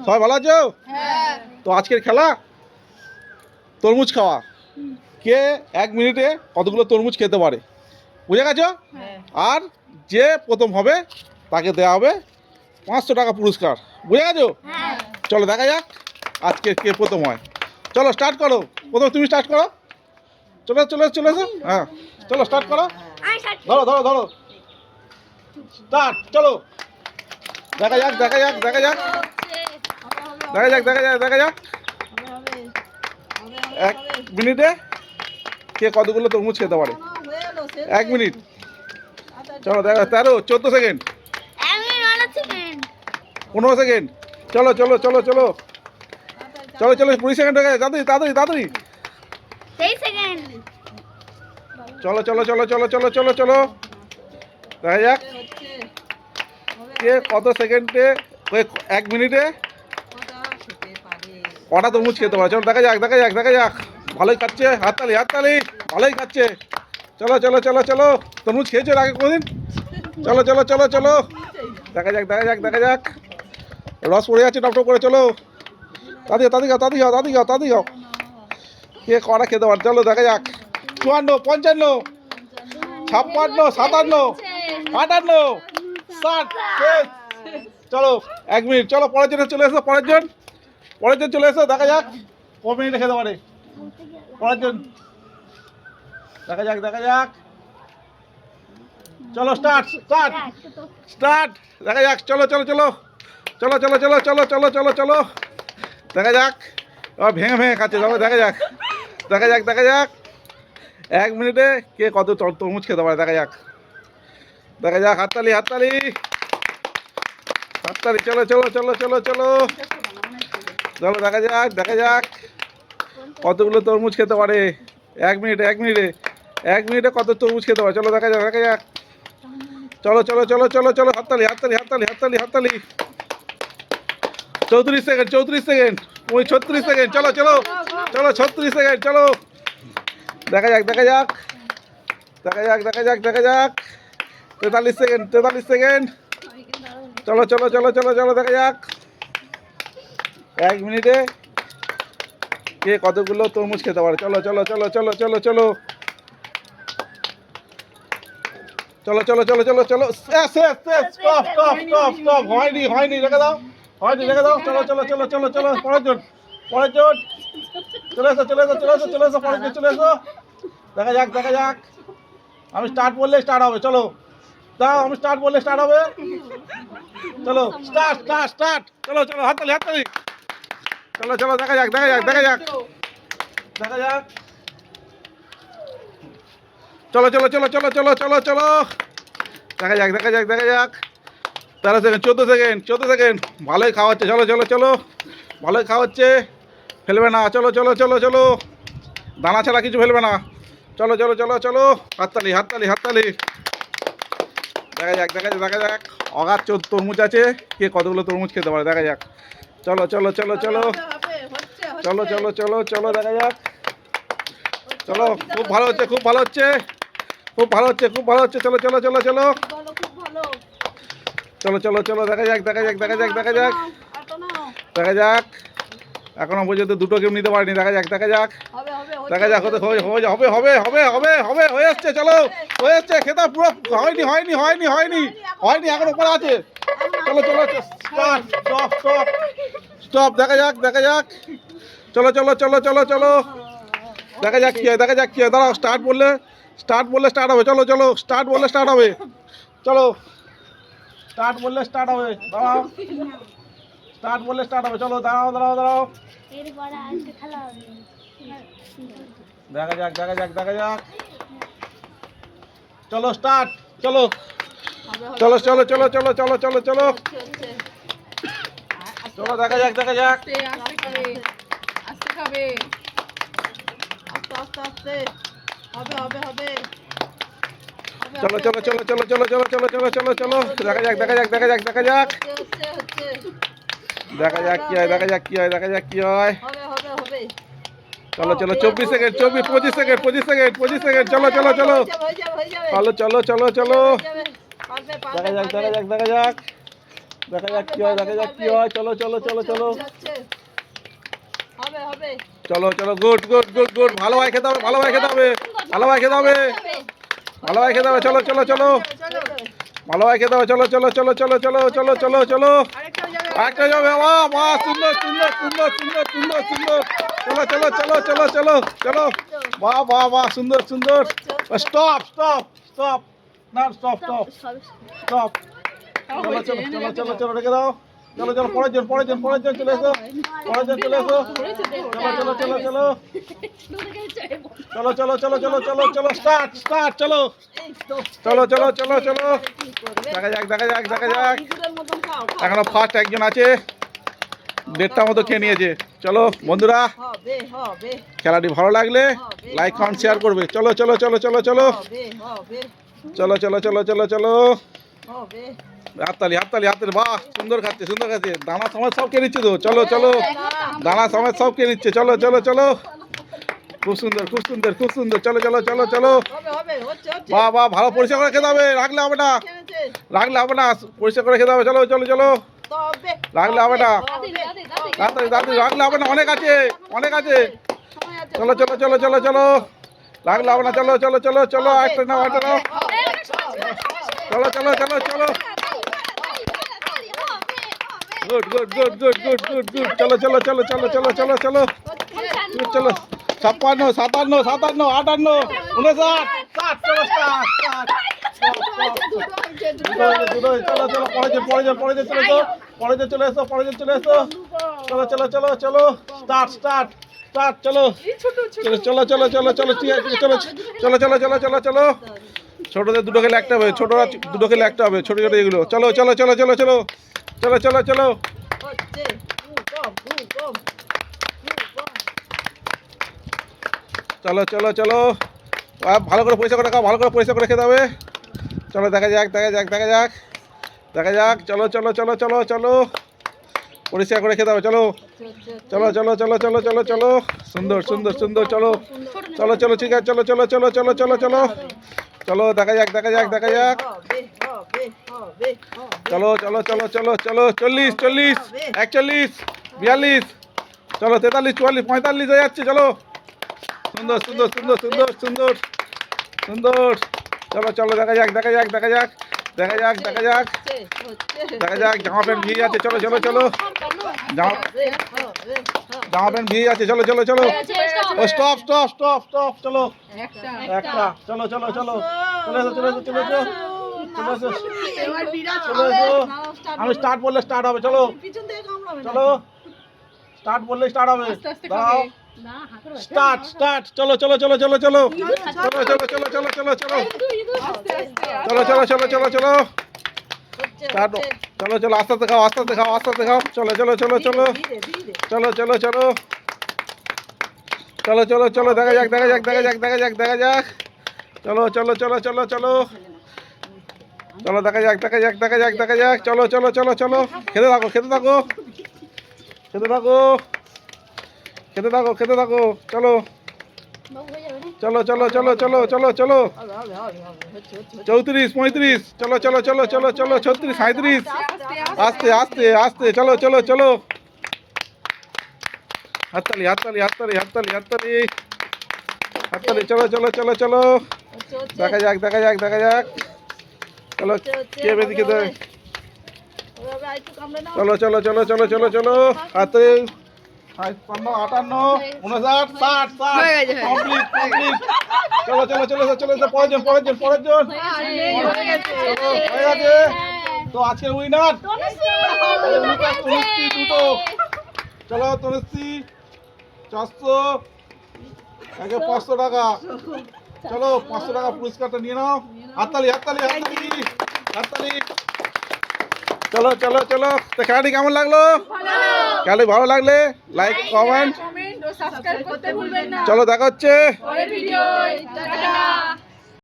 সবাই ভালো আছো? তো আজকের খেলা তরমুজ খাওয়া। কে 1 মিনিটে কতগুলো তরমুজ খেতে পারে, বুঝে গেছো? আর যে প্রথম হবে তাকে দেওয়া হবে 500 টাকা পুরস্কার, বুঝে গেছো? চলো দেখা যাক আজকে কে প্রথম হয়। চলো স্টার্ট করো, প্রথম তুমি স্টার্ট করো। চলে চলে চলে এসো। হ্যাঁ চলো স্টার্ট করো, ধরো ধরো ধরো স্টার্ট। চলো দেখা যাক দেখা যাক দেখা যাক দেখা যাক দেখা যাক দেখা যাক 1 মিনিটে কে কতগুলো তরমুজ খেতে পারে। 1 মিনিট, চলো দেখা 13, 14 সেকেন্ড, 15 সেকেন্ড, চলো চলো চলো চলো চলো চলো 20 সেকেন্ড হয়ে গেছে, তাড়াতাড়ি তাড়াতাড়ি তাড়াতাড়ি, চলো চলো চলো চলো চলো চলো চলো দেখা যাক কে কত সেকেন্ডে 1 মিনিটে কটা তরমুজ খেতে পারে। চলো দেখা যাক দেখা যাক দেখা যাক। ভালোই খাচ্ছে, হাততালি হাততালি, ভালোই খাচ্ছে। চলো চলো চলো চলো, তরমুজ খেয়েছো আগে কোনদিন? চলো চলো চলো চলো দেখা যাক দেখা যাক দেখা যাক। রস পড়ে যাচ্ছে টপ টপ করে, চলো তাড়াতাড়ি তাড়াতাড়ি তাড়াতাড়ি তাড়াতাড়ি তাড়াতাড়ি কে কটা খেতে পারে। চলো দেখা যাক 54, 55, 56, 57, 58, 60, শেষ। চলো 1 মিনিট, চলো পরের জন চলে এসো, পরের জন চলে এসো, দেখা যাক ক মিনিটে খেতে পারে পরের জন। দেখা যাক দেখা যাক, চলো স্টার্ট স্টার্ট স্টার্ট দেখা যাক। চলো চলো চলো চলো চলো চলো চলো চলো চলো চলো দেখা যাক। এবার ভেঙে ভেঙে খাচ্ছে, চলো দেখা যাক দেখা যাক দেখা যাক 1 মিনিটে কে কত তরমুজ খেতে পারে। দেখা যাক দেখা যাক, হাততালি হাততালি হাততালি, চলো চলো চলো চলো চলো চলো দেখা যাক কতগুলো তরমুজ খেতে পারে 1 মিনিটে 1 মিনিটে কত তরমুজ খেতে পারে। চলো দেখা যাক দেখা যাক, চলো চলো চলো চলো চলো হাততালি হাততালি হাততালি হাততালি হাততালি। 34 সেকেন্ড 34 সেকেন্ড 36 সেকেন্ড, চলো চলো চলো 36 সেকেন্ড, চলো দেখা যাক দেখা যাক দেখা যাক দেখা যাক দেখা যাক 43 সেকেন্ড 43 সেকেন্ড, চলো চলো চলো চলো চলো দেখা যাক 1 মিনিটে কে কতগুলো তরমুজ খেতে পারে। চলো চলো চলো চলো চলো চলো চলো চলো চলো চলো চলো স্টপ স্টপ স্টপ স্টপ, হয়নি হয়নি, রেখে দাও, হয়নি রেখে দাও। চলো চলো চলো চলো চলো পরের জন চলে এসো চলে এসো চলে এসো চলে এসো পরের জন চলে এসো। দেখা যাক দেখা যাক, আমি স্টার্ট বললে স্টার্ট হবে। চলো দাও, আমি স্টার্ট বললে স্টার্ট হবে। চলো স্টার্ট স্টার্ট স্টার্ট, চলো চলো হাততালি হাততালি, চলো চলো দেখা যাক দেখা যাক দেখা যাক দেখা যাক, চলো চলো চলো চলো চলো চলো চলো দেখা যাক দেখা যাক দেখা যাক 13 সেকেন্ড 14 সেকেন্ড 14 সেকেন্ড, ভালোই খাওয়া হচ্ছে। চলো চলো চলো ভালোই খাওয়া হচ্ছে, ফেলবে না। চলো চলো চলো চলো, দানা ছাড়া কিছু ফেলবে না। চলো চলো চলো চলো হাততালি হাততালি হাততালি, দেখা যাক দেখা যাক দেখা যাক অগাধ তরমুজ আছে, কে কতগুলো তরমুজ খেতে পারে। দেখা যাক চলো চলো চলো চলো চলো চলো চলো চলো দেখা যাক, চলো খুব ভালো হচ্ছে খুব ভালো হচ্ছে খুব ভালো হচ্ছে খুব ভালো হচ্ছে, চলো চলো চলো চলো চলো চলো চলো দেখা যাক দেখা যাক দেখা যাক দেখা যাক দেখা যাক, এখনো পর্যন্ত দুটো গেম নিতে পারিনি। দেখা যাক দেখা যাক দেখা যাক, হতে হবে হবে হবে হবে হবে হবে হয়ে এসছে, চলো হয়ে এসছে, খেতা পুরো হয়নি হয়নি হয়নি হয়নি হয়নি, এখন উপরে আছে। চলো চলো স্টপ স্টপ স্টপ স্টপ দেখা যাক দেখা যাক, চলো চলো চলো চলো চলো দেখা যাক কি হয় দেখা যাক কি হয়। দাঁড়াও, স্টার্ট বললে স্টার্ট হবে। চলো চলো স্টার্ট বললে স্টার্ট হবে, চলো স্টার্ট বললে স্টার্ট হবে। দাঁড়াও, স্টার্ট বললে স্টার্ট হবে, চলো দাঁড়াও দাঁড়াও দাঁড়াও দেখা যাক দেখা যাক দেখা যাক, চলো স্টার্ট, চলো চলো চলো চলো চলো চলো চলো চলো চলো দেখা যাক দেখা যাক, চলো চলো চলো চলো চলো চলো চলো চলো চলো চলো দেখা যাক দেখা যাক দেখা যাক দেখা যাক দেখা যাক কি হয় দেখা যাক কি হয় দেখা যাক কি হয়। চলো চলো 24 সেকেন্ড 25 সেকেন্ড 25 সেকেন্ড 25 সেকেন্ড, চলো চলো চলো চলো চলো চলো চলো দেখা যাক দেখা যাক দেখা যাক দেখা যাক কি হয়, দেখা যাক কি হয়। চলো চলো চলো চলো হবে হবে চলো চলো, গুড গুড গুড গুড। ভালো ভাই খেতে হবে, ভালো ভাই খেতে হবে, ভালো ভাই খেতে হবে, ভালো ভাই খেতে হবে। চলো চলো চলো, ভালো ভাই খেতে হবে। চলো চলো চলো চলো চলো চলো চলো চলো, আরেকটা যাবে। বাহ বাহ, সুন্দর সুন্দর সুন্দর সুন্দর সুন্দর সুন্দর। চলো চলো চলো চলো চলো চলো, বাহ বাহ বাহ, সুন্দর সুন্দর। স্টপ স্টপ স্টপ, না স্টপ স্টপ স্টপ। চলো চলো চলো চলো চলো, রেখে দাও। চলো চলো, পরের জন পরের জন পরের জন চলে এসো, পরের জন চলে এসো। চলো চলো চলো চলো চলো চলো চলো চলো চলো, স্টার্ট স্টার্ট। চলো চলো চলো চলো চলো, দেখা যাক দেখা যাক দেখা যাক। এখনো ফার্স্ট একজন আছে, 1.5টা মতো খেয়ে নিয়েছে। চলো বন্ধুরা, হবে হবে খেলাটি ভালো লাগলে লাইক কমেন্ট শেয়ার করবে। চলো চলো চলো চলো চলো হবে হবে চলো চলো চলো চলো চলো, হবে হাততালি হাততালি হাততালি। বাহ, সুন্দর খাচ্ছে সুন্দর খাচ্ছে। দানা সমেত সব খেয়ে নিচ্ছে তো। চলো চলো, দানা সমেত সব খেয়ে নিচ্ছে। চলো চলো চলো, খুব সুন্দর খুব সুন্দর খুব সুন্দর। চলো চলো চলো চলো, হবে হবে হচ্ছে হচ্ছে বাহ বাহ, ভালো পরিষ্কার করে খেতে হবে, রাখলে হবে না, খেয়েছে রাখলে হবে না, পরিষ্কার করে খেতে হবে। চলো চলো চলো, তবে রাখলে হবে না, হবে তাড়াতাড়ি তাড়াতাড়ি, রাখলে হবে না, অনেক আছে অনেক আছে। সময় আছে চলো চলো চলো চলো চলো, রাখলে হবে না। চলো চলো চলো চলো, একটা নাও একটা নাও। চলো চলো চলো চলো, good good good good good good good. চলো চলো চলো চলো চলো চলো চলো চলো, 56 57 57 58 59 60। চলো স্টার্ট স্টার্ট। চলো চলো, পরের জন পরের জন পরের জন চলে এসো, পরের জন চলে এসো, পরের জন চলে এসো। চলো চলো চলো চলো, স্টার্ট স্টার্ট স্টার্ট। চলো চলো চলো চলো চলো, ঠিক আছে চলো চলো চলো চলো চলো চলো। ছোটদের 2টো খেলে একটা হবে, ছোটরা 2টো খেলে একটা হবে, ছোট ছোট এগুলো। চলো চলো চলো চলো চলো চলো চলো চলো হচ্ছে কম কম চলো চলো চলো, ভালো করে পয়সা করে খাও, ভালো করে পয়সা করে খেতে হবে। চলো দেখা যাক দেখা যাক দেখা যাক দেখা যাক। চলো চলো চলো চলো চলো, পরিষ্কার করে খেতে হবে। চলো চলো চলো চলো চলো চলো চলো, সুন্দর সুন্দর সুন্দর। চলো চলো চলো, ঠিক আছে চলো চলো চলো চলো চলো চলো চলো, দেখা যাক দেখা যাক দেখা যাক। হবে হবে হবে চলো চলো চলো চলো চলো, 40 40 41 42, চলো 43 44 45 হয়ে যাচ্ছে। চলো, সুন্দর সুন্দর সুন্দর সুন্দর সুন্দর সুন্দর। চলো চলো, দেখা যাক দেখা যাক দেখা যাক দেখা যাক দেখা যাক দেখা যাক। জামা প্যান্ট ভিজে যাচ্ছে। চলো চলো চলো, জামা জামা প্যান্ট ভিজে যাচ্ছে। চলো চলো চলো, ও স্টপ স্টপ স্টপ স্টপ। চলো একটা, চলো চলো চলো, চলে এসো চলে এসো চলে এসো চলে এসো চলে এসো। আমি স্টার্ট বললে স্টার্ট হবে। চলো পিছন থেকে কামড়াবে চলো, স্টার্ট বললে স্টার্ট হবে। দাও, স্টার্ট স্টার্ট। চলো চলো চলো চলো চলো চলো চলো চলো চলো চলো চলো চলো চলো চলো চলো চলো, স্টার্ট। চলো চলো, আস্তে আস্তে খাও আস্তে আস্তে খাও আস্তে আস্তে খাও। চলো চলো চলো চলো চলো চলো চলো চলো চলো চলো, দেখা যাক দেখা যাক দেখা যাক দেখা যাক দেখা যাক। চলো চলো চলো চলো চলো চলো, দেখা যাক দেখা যাক দেখা যাক দেখা যাক। চলো চলো চলো চলো, খেতে থাকো খেতে থাকো খেতে থাকো খেতে থাকো খেতে থাকো। চলো চলো চলো চলো চলো চলো চলো, 34 35। চলো চলো চলো চলো চলো, 36 37। আস্তে আস্তে আস্তে, চলো চলো চলো, হাততালি হাততালি হাততালি হাততালি হাততালি হাততালি। চলো চলো চলো চলো, দেখা যাক দেখা যাক দেখা যাক। চলো, কে বেশি খেতে হবে। চলো চলো চলো চলো চলো চলো, হাতে 58 59 60 60 কমপ্লিট কমপ্লিট। চলো চলো চলো চলো চলো, পরের জন পরের জন পরের জন। হয়ে গেছে তো, আজকের উইনার তনুশ্রী। দুটো। চলো তনুশ্রী 400, একে 500 টাকা। চলো 500 টাকা পুরস্কারটা নিয়ে নাও। হাততালি হাততালি হাততালি হাততালি। চলো চলো চলো, তো খেলাটি কেমন লাগলো? খেলাটি ভালো লাগলে লাইক কমেন্ট, কমেন্ট ও সাবস্ক্রাইব করতে ভুলবেন না। চলো দেখা হচ্ছে। পরের ভিডিও টাটা।